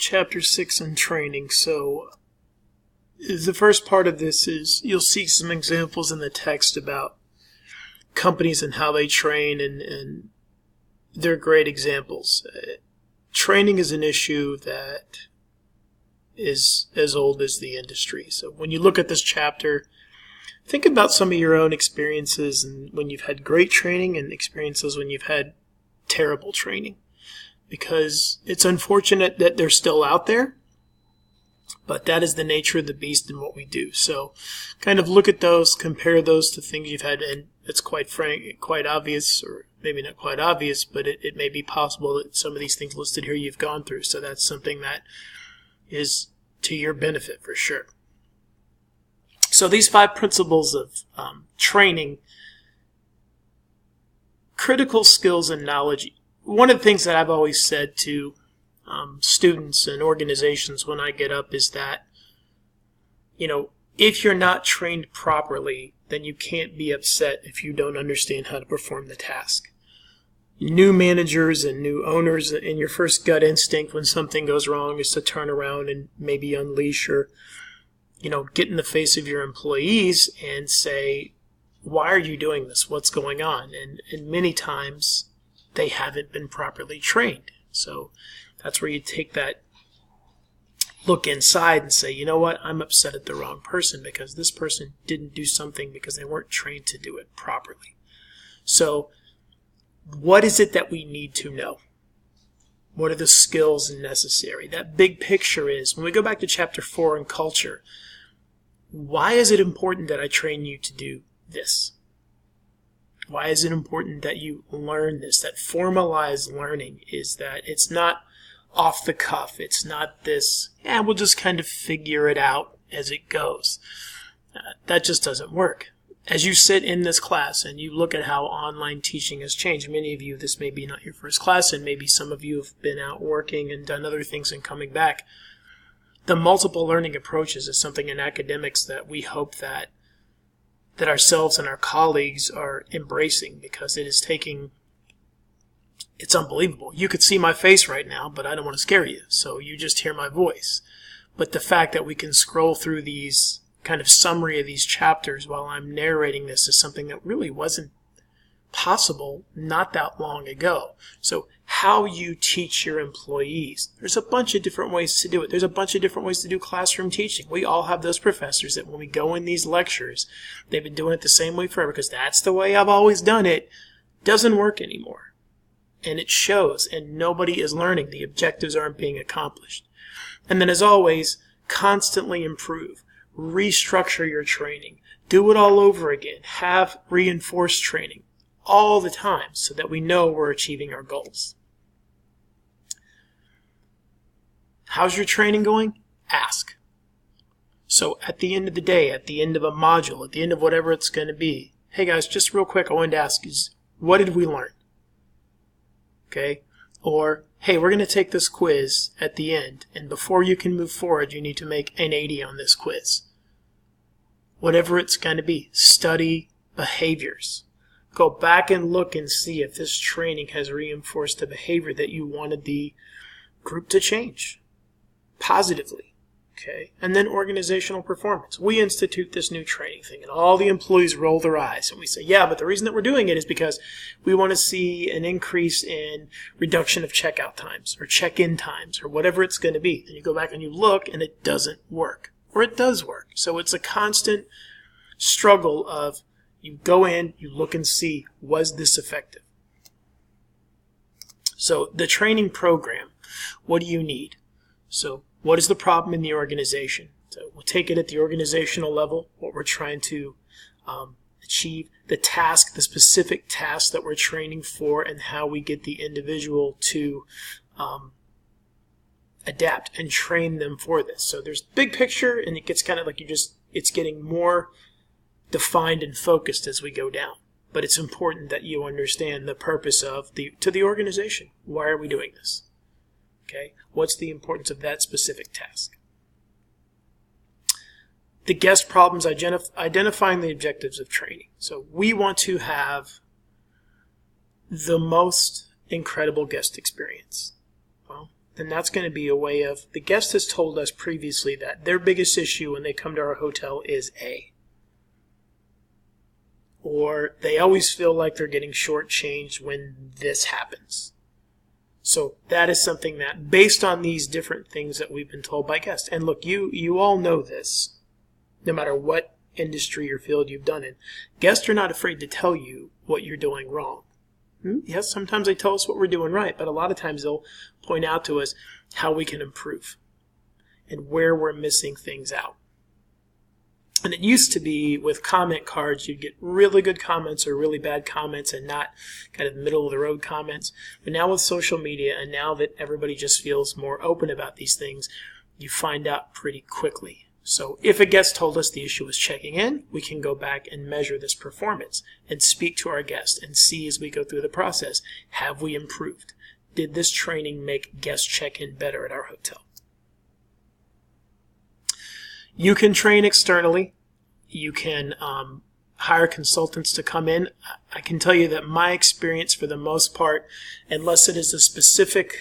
chapter 6 on training. So the first part of this is you'll see some examples in the text about companies and how they train, and they're great examples. Training is an issue that is as old as the industry. So when you look at this chapter, think about some of your own experiences and when you've had great training and experiences when you've had terrible training. Because it's unfortunate that they're still out there, but that is the nature of the beast in what we do. So kind of look at those, compare those to things you've had, and it's quite obvious, or maybe not quite obvious, but it may be possible that some of these things listed here you've gone through. So that's something that is to your benefit for sure. So these 5 principles of training, critical skills and knowledge. One of the things that I've always said to students and organizations when I get up is that, if you're not trained properly, then you can't be upset if you don't understand how to perform the task. New managers and new owners, in your first gut instinct when something goes wrong is to turn around and maybe unleash or, get in the face of your employees and say, why are you doing this? What's going on? And many times they haven't been properly trained. So that's where you take that look inside and say, you know what, I'm upset at the wrong person because this person didn't do something because they weren't trained to do it properly. So what is it that we need to know? What are the skills necessary? That big picture is, when we go back to chapter 4 in culture, why is it important that I train you to do this? Why is it important that you learn this? That formalized learning is that it's not off the cuff. It's not this, we'll just kind of figure it out as it goes. That just doesn't work. As you sit in this class and you look at how online teaching has changed, many of you, this may be not your first class, and maybe some of you have been out working and done other things and coming back. The multiple learning approaches is something in academics that we hope that ourselves and our colleagues are embracing, because it's unbelievable. You could see my face right now, but I don't want to scare you, so you just hear my voice. But the fact that we can scroll through these kind of summary of these chapters while I'm narrating this is something that really wasn't possible not that long ago. So how you teach your employees, there's a bunch of different ways to do it. There's a bunch of different ways to do classroom teaching. We all have those professors that when we go in these lectures, they've been doing it the same way forever because that's the way I've always done it. Doesn't work anymore. And it shows, and nobody is learning. The objectives aren't being accomplished. And then as always, constantly improve. Restructure your training. Do it all over again. Have reinforced training all the time so that we know we're achieving our goals. How's your training going? Ask. So at the end of the day, at the end of a module, at the end of whatever it's going to be, hey guys, just real quick, I wanted to ask is, what did we learn? Okay? Or, hey, we're going to take this quiz at the end, and before you can move forward, you need to make an 80 on this quiz. Whatever it's going to be, study behaviors. Go back and look and see if this training has reinforced the behavior that you wanted the group to change positively. Okay? And then organizational performance. We institute this new training thing, and all the employees roll their eyes, and we say, yeah, but the reason that we're doing it is because we want to see an increase in reduction of checkout times or check-in times or whatever it's going to be. Then you go back and you look, and it doesn't work. Or it does work. So it's a constant struggle of you go in, you look and see, was this effective? So the training program, what do you need? So what is the problem in the organization? So we'll take it at the organizational level, what we're trying to achieve, the task, the specific task that we're training for, and how we get the individual to adapt and train them for this. So there's big picture, and it gets kind of like it's getting more defined and focused as we go down. But it's important that you understand the purpose of to the organization. Why are we doing this? Okay? What's the importance of that specific task? The guest problems, identifying the objectives of training. So we want to have the most incredible guest experience. Well, then that's going to be a way of, the guest has told us previously that their biggest issue when they come to our hotel is A. Or they always feel like they're getting shortchanged when this happens. So that is something that, based on these different things that we've been told by guests, and look, you all know this, no matter what industry or field you've done in, guests are not afraid to tell you what you're doing wrong. Yes, sometimes they tell us what we're doing right, but a lot of times they'll point out to us how we can improve and where we're missing things out. And it used to be with comment cards, you'd get really good comments or really bad comments and not kind of middle of the road comments. But now with social media, and now that everybody just feels more open about these things, you find out pretty quickly. So if a guest told us the issue was checking in, we can go back and measure this performance and speak to our guest and see as we go through the process, have we improved? Did this training make guest check-in better at our hotel? You can train externally. You can hire consultants to come in. I can tell you that my experience for the most part, unless it is a specific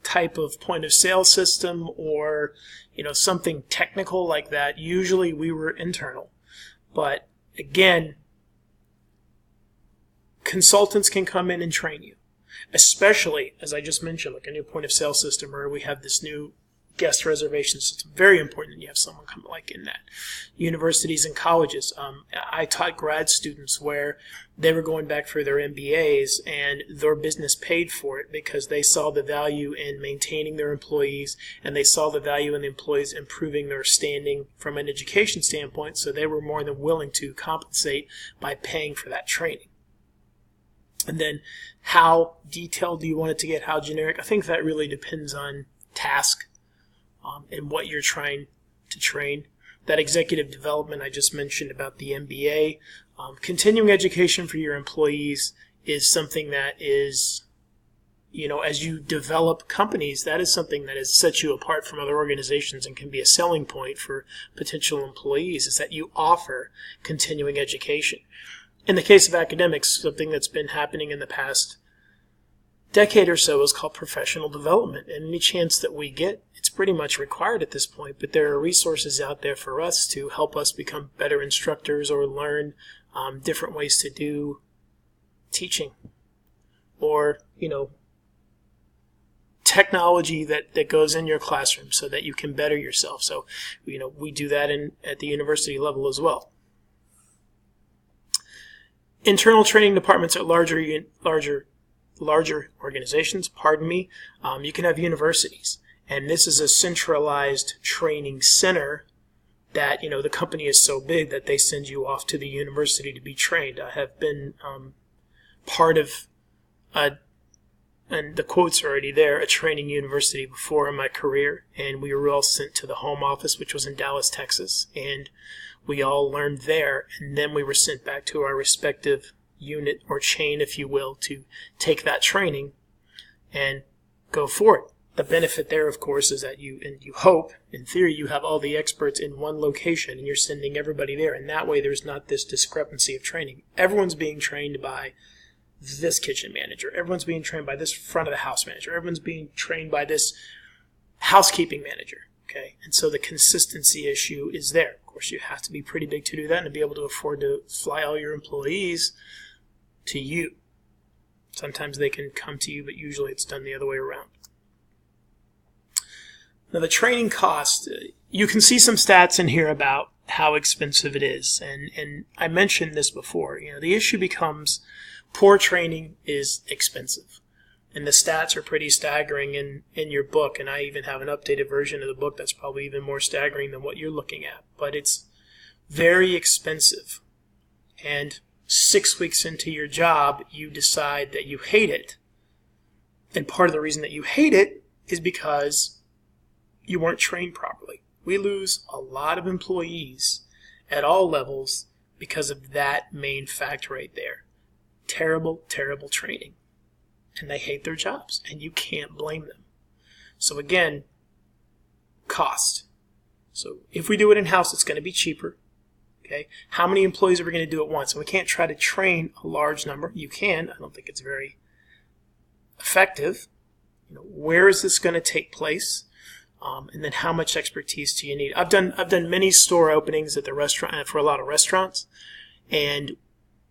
type of point of sale system or something technical like that, usually we were internal. But again, consultants can come in and train you, especially, as I just mentioned, like a new point of sale system, or we have this new guest reservation system. Very important that you have someone come like in that. Universities and colleges. I taught grad students where they were going back for their MBAs and their business paid for it because they saw the value in maintaining their employees and they saw the value in the employees improving their standing from an education standpoint, so they were more than willing to compensate by paying for that training. And then how detailed do you want it to get, how generic? I think that really depends on task and what you're trying to train. That executive development I just mentioned about the MBA, continuing education for your employees is something that is, as you develop companies, that is something that has set you apart from other organizations and can be a selling point for potential employees, is that you offer continuing education. In the case of academics, something that's been happening in the past decade or so is called professional development. And any chance that we get, it's pretty much required at this point, but there are resources out there for us to help us become better instructors or learn different ways to do teaching or, technology that goes in your classroom so that you can better yourself. So, we do that at the university level as well. Internal training departments at larger organizations, you can have universities. And this is a centralized training center that, the company is so big that they send you off to the university to be trained. I have been part of, and the quote's already there, a training university before in my career. And we were all sent to the home office, which was in Dallas, Texas. And we all learned there. And then we were sent back to our respective unit or chain, if you will, to take that training and go for it. The benefit there, of course, is that you hope, in theory, you have all the experts in one location and you're sending everybody there. And that way there's not this discrepancy of training. Everyone's being trained by this kitchen manager. Everyone's being trained by this front of the house manager. Everyone's being trained by this housekeeping manager. Okay, and so the consistency issue is there. Of course, you have to be pretty big to do that and to be able to afford to fly all your employees to you. Sometimes they can come to you, but usually it's done the other way around. Now, the training cost, you can see some stats in here about how expensive it is. And I mentioned this before. The issue becomes poor training is expensive. And the stats are pretty staggering in your book. And I even have an updated version of the book that's probably even more staggering than what you're looking at. But it's very expensive. And 6 weeks into your job, you decide that you hate it. And part of the reason that you hate it is because you weren't trained properly. We lose a lot of employees at all levels because of that main fact right there. Terrible, terrible training. And they hate their jobs, and you can't blame them. So again, cost. So if we do it in-house, it's going to be cheaper. Okay, how many employees are we going to do at once? And we can't try to train a large number. You can. I don't think it's very effective. where is this going to take place? And then how much expertise do you need? I've done many store openings at the restaurant for a lot of restaurants, and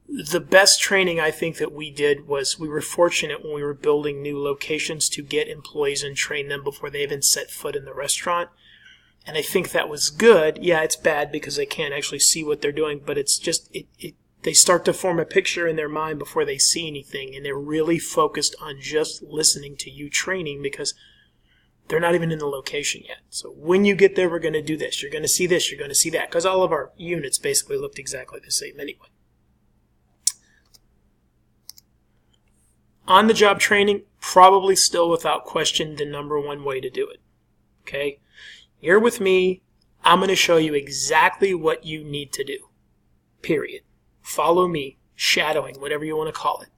the best training I think that we did was we were fortunate when we were building new locations to get employees and train them before they even set foot in the restaurant. And I think that was good. Yeah, it's bad because they can't actually see what they're doing, but it's just, they start to form a picture in their mind before they see anything, and they're really focused on just listening to you training because they're not even in the location yet. So when you get there, we're going to do this. You're going to see this. You're going to see that. Because all of our units basically looked exactly the same anyway. On-the-job training, probably still without question the number one way to do it. Okay? You're with me. I'm going to show you exactly what you need to do. Period. Follow me. Shadowing, whatever you want to call it.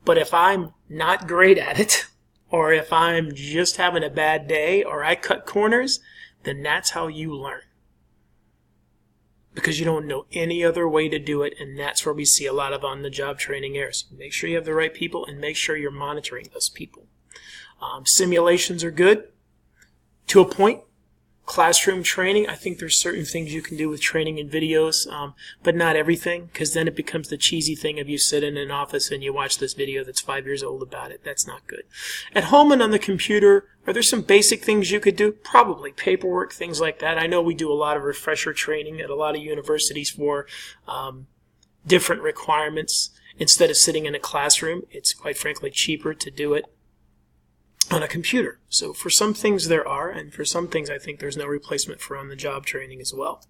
But if I'm not great at it, or if I'm just having a bad day, or I cut corners, then that's how you learn. Because you don't know any other way to do it, and that's where we see a lot of on-the-job training errors. Make sure you have the right people, and make sure you're monitoring those people. Simulations are good to a point. Classroom training, I think there's certain things you can do with training in videos, but not everything, because then it becomes the cheesy thing of you sit in an office and you watch this video that's 5 years old about it. That's not good. At home and on the computer, are there some basic things you could do? Probably. Paperwork, things like that. I know we do a lot of refresher training at a lot of universities for different requirements. Instead of sitting in a classroom, it's quite frankly cheaper to do it on a computer. So for some things there are, and for some things I think there's no replacement for on-the-job training as well.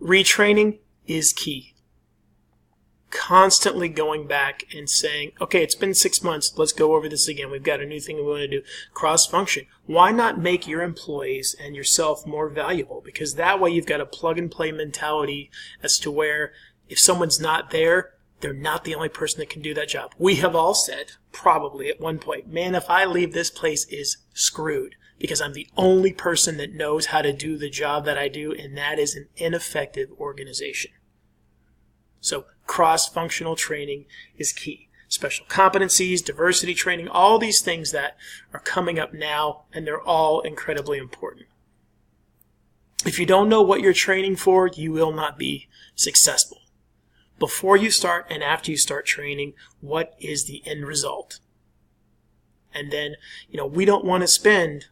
Retraining is key. Constantly going back and saying, okay, it's been 6 months, let's go over this again. We've got a new thing we want to do. Cross-function. Why not make your employees and yourself more valuable? Because that way you've got a plug-and-play mentality as to where if someone's not there, they're not the only person that can do that job. We have all said, probably at one point, man, if I leave, this place is screwed because I'm the only person that knows how to do the job that I do, and that is an ineffective organization. So cross-functional training is key. Special competencies, diversity training, all these things that are coming up now, and they're all incredibly important. If you don't know what you're training for, you will not be successful. Before you start and after you start training, what is the end result? And then, we don't want to spend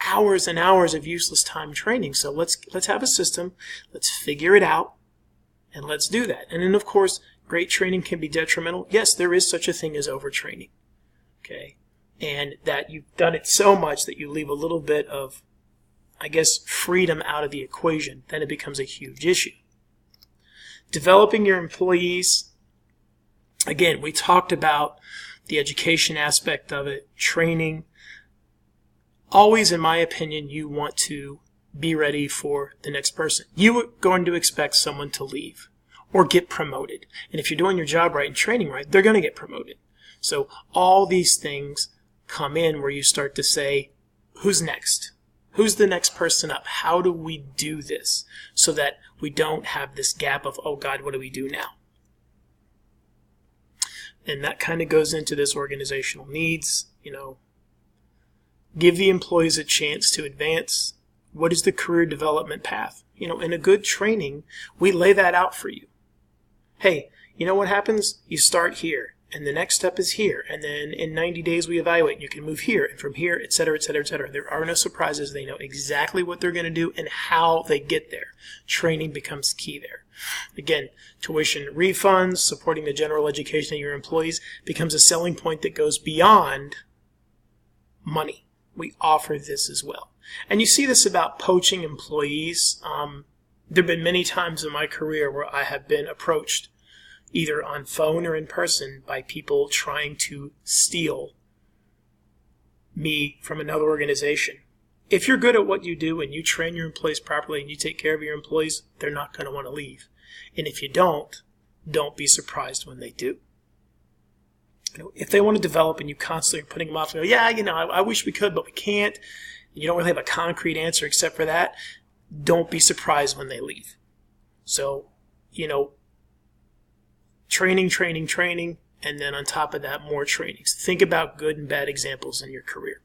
hours and hours of useless time training. So let's have a system, let's figure it out, and let's do that. And then, of course, great training can be detrimental. Yes, there is such a thing as overtraining. Okay? And that you've done it so much that you leave a little bit of, freedom out of the equation. Then it becomes a huge issue. Developing your employees, again, we talked about the education aspect of it, training. Always, in my opinion, you want to be ready for the next person. You are going to expect someone to leave or get promoted. And if you're doing your job right and training right, they're going to get promoted. So all these things come in where you start to say, who's next? Who's the next person up? How do we do this so that we don't have this gap of, oh God, what do we do now? And that kind of goes into this organizational needs, give the employees a chance to advance. What is the career development path? In a good training, we lay that out for you. Hey, you know what happens? You start here. And the next step is here. And then in 90 days, we evaluate. And you can move here and from here, et cetera, et cetera, et cetera. There are no surprises. They know exactly what they're going to do and how they get there. Training becomes key there. Again, tuition refunds, supporting the general education of your employees becomes a selling point that goes beyond money. We offer this as well. And you see this about poaching employees. There have been many times in my career where I have been approached either on phone or in person by people trying to steal me from another organization. If you're good at what you do and you train your employees properly and you take care of your employees, they're not going to want to leave. And if you don't be surprised when they do. If they want to develop and you constantly are putting them off, I wish we could, but we can't. And you don't really have a concrete answer except for that. Don't be surprised when they leave. So, training, and then on top of that, more trainings. Think about good and bad examples in your career.